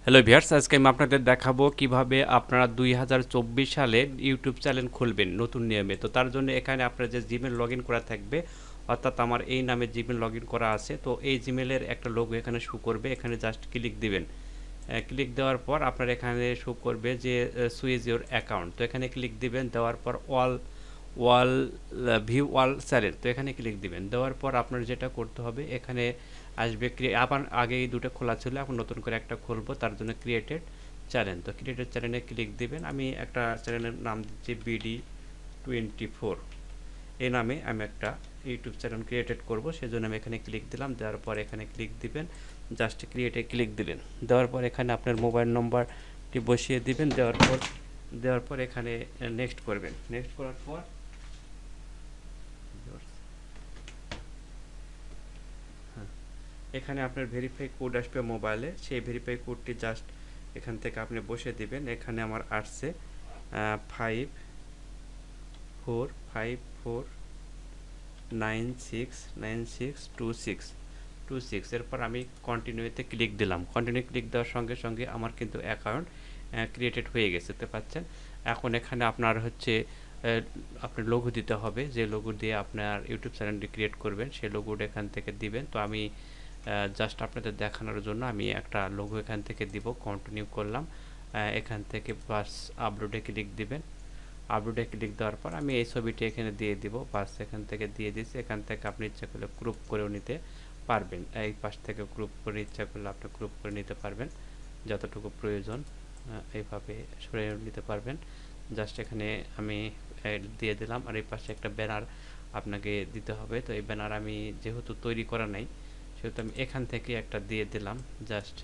Hello viewers, আজকে আমি আপনাদের দেখাবো কিভাবে আপনারা 2024 সালে ইউটিউব চ্যানেল খুলবেন নতুন নিয়মে। তো তার জন্য এখানে আপনার যে জিমেল লগ ইন করা থাকবে, অর্থাৎ আমার এই নামে জিমেল লগ ইন করা আছে, তো এই জিমেলের একটা লোগো এখানে শো করবে। এখানে জাস্ট ক্লিক দিবেন। ক্লিক দেওয়ার পর আপনার এখানে শো করবে যে সুইচ ইউর অ্যাকাউন্ট। তো এখানে ক্লিক দিবেন, দেওয়ার পর ওয়াল ওয়াল ভিউ ওয়াল চ্যানেল, তো এখানে ক্লিক দিবেন। দেওয়ার পর আপনার যেটা করতে হবে, এখানে আসবে আবার আগে এই দুটো খোলা ছিল, এখন নতুন করে একটা খুলবো, তার জন্য ক্রিয়েটেড চ্যানেল। তো ক্রিয়েটেড চ্যানেলে ক্লিক দিবেন। আমি একটা চ্যানেলের নাম দিচ্ছি BD24, এই নামে আমি একটা ইউটিউব চ্যানেল ক্রিয়েটেড করব, সেজন্য আমি এখানে ক্লিক দিলাম। দেওয়ার পর এখানে ক্লিক দিবেন, জাস্ট ক্রিয়েটে ক্লিক দিবেন। দেওয়ার পর এখানে আপনার মোবাইল নম্বরটি বসিয়ে দিবেন। দেওয়ার পর এখানে নেক্সট করবেন। নেক্সট করার পর এখানে আপনার ভেরিফাই কোড আসবে মোবাইলে, সেই ভেরিফাই কোডটি জাস্ট এখান থেকে আপনি বসে দিবেন। এখানে আমার আসছে 54569626। এরপর আমি কন্টিনিউতে ক্লিক দিলাম। কন্টিনিউ ক্লিক দেওয়ার সঙ্গে সঙ্গে আমার কিন্তু অ্যাকাউন্ট ক্রিয়েটেড হয়ে গেছে, দেখতে পাচ্ছেন। এখন এখানে আপনার হচ্ছে আপনার লোগো দিতে হবে, যে লোগো দিয়ে আপনার ইউটিউব চ্যানেলটি ক্রিয়েট করবেন সেই লোগোটা এখান থেকে দিবেন। তো আমি জাস্ট আপনাদের দেখানোর জন্য আমি একটা লোগো এখান থেকে দিব। কন্টিনিউ করলাম, এখান থেকে বাস আপলোডে ক্লিক দিবেন। আপলোডে ক্লিক দেওয়ার পর আমি এই ছবিটি এখানে দিয়ে দিব, বাস এখান থেকে দিয়ে দিচ্ছি। এখান থেকে আপনি ইচ্ছা করলে গ্রুপ করেও নিতে পারবেন। এই পাশ থেকে গ্রুপ করে ইচ্ছা করলে আপনি গ্রুপ করে নিতে পারবেন, যতটুকু প্রয়োজন এইভাবে সরিয়ে নিতে পারবেন। জাস্ট এখানে আমি দিয়ে দিলাম। আর এই পাশে একটা ব্যানার আপনাকে দিতে হবে। তো এই ব্যানার আমি যেহেতু তৈরি করা নাই, সেহেতু আমি এখান থেকে একটা দিয়ে দিলাম, জাস্ট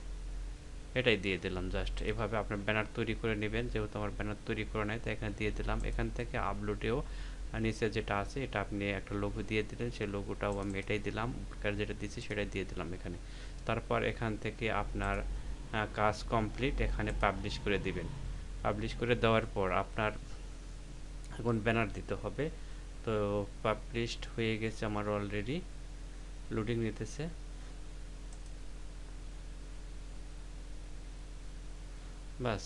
এটাই দিয়ে দিলাম। জাস্ট এভাবে আপনার ব্যানার তৈরি করে নেবেন। যেহেতু আমার ব্যানার তৈরি করে নাই, তাই এখানে দিয়ে দিলাম। এখান থেকে আপলোডেও নিচে যেটা আছে এটা আপনি একটা লোগো দিয়ে দিলেন, সেই লোগোটাও আমি এটাই দিলাম, যেটা দিচ্ছি সেটাই দিয়ে দিলাম এখানে। তারপর এখান থেকে আপনার কাজ কমপ্লিট, এখানে পাবলিশ করে দিবেন। পাবলিশ করে দেওয়ার পর আপনার এখন ব্যানার দিতে হবে। তো পাবলিশড হয়ে গেছে আমার অলরেডি, লোডিং নিতেছে। বাস,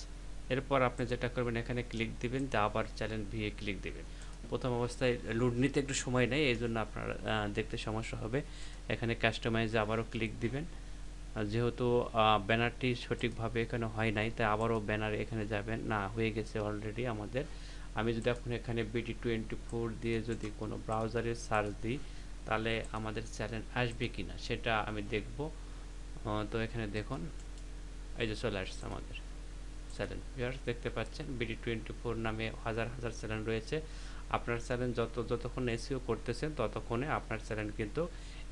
এরপর আপনি যেটা করবেন, এখানে ক্লিক দিবেন, আবার চ্যানেল ভিএ ক্লিক দিবেন। প্রথম অবস্থায় লোড নিতে একটু সময় নেয়, এই জন্য আপনার দেখতে সমস্যা হবে। এখানে কাস্টমাইজে আবারও ক্লিক দিবেন। যেহেতু ব্যানারটি সঠিকভাবে এখানে হয় নাই, তাই আবারও ব্যানার এখানে যাবেন। না, হয়ে গেছে অলরেডি আমাদের। আমি যদি এখন এখানে BD24 দিয়ে যদি কোনো ব্রাউজারে সার্চ দিই, তাহলে আমাদের চ্যানেল আসবে কি না সেটা আমি দেখব। তো এখানে দেখুন, এই যে চলে আসছে আমাদের চ্যানেল। ভিউয়ার্স, দেখতে পাচ্ছেন BD24 নামে হাজার হাজার চ্যানেল রয়েছে। আপনার চ্যানেল যতক্ষণ এসইও করতেছেন, ততক্ষণে আপনার চ্যানেল কিন্তু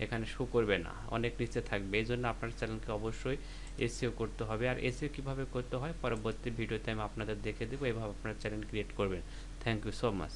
এখানে শো করবে না, অনেক নিচে থাকবে। এই জন্য আপনার চ্যানেলকে অবশ্যই এসইও করতে হবে। আর এসইও কীভাবে করতে হয় পরবর্তী ভিডিওতে আমি আপনাদের দেখে দেবো। এভাবে আপনার চ্যানেল ক্রিয়েট করবেন। Thank you so much.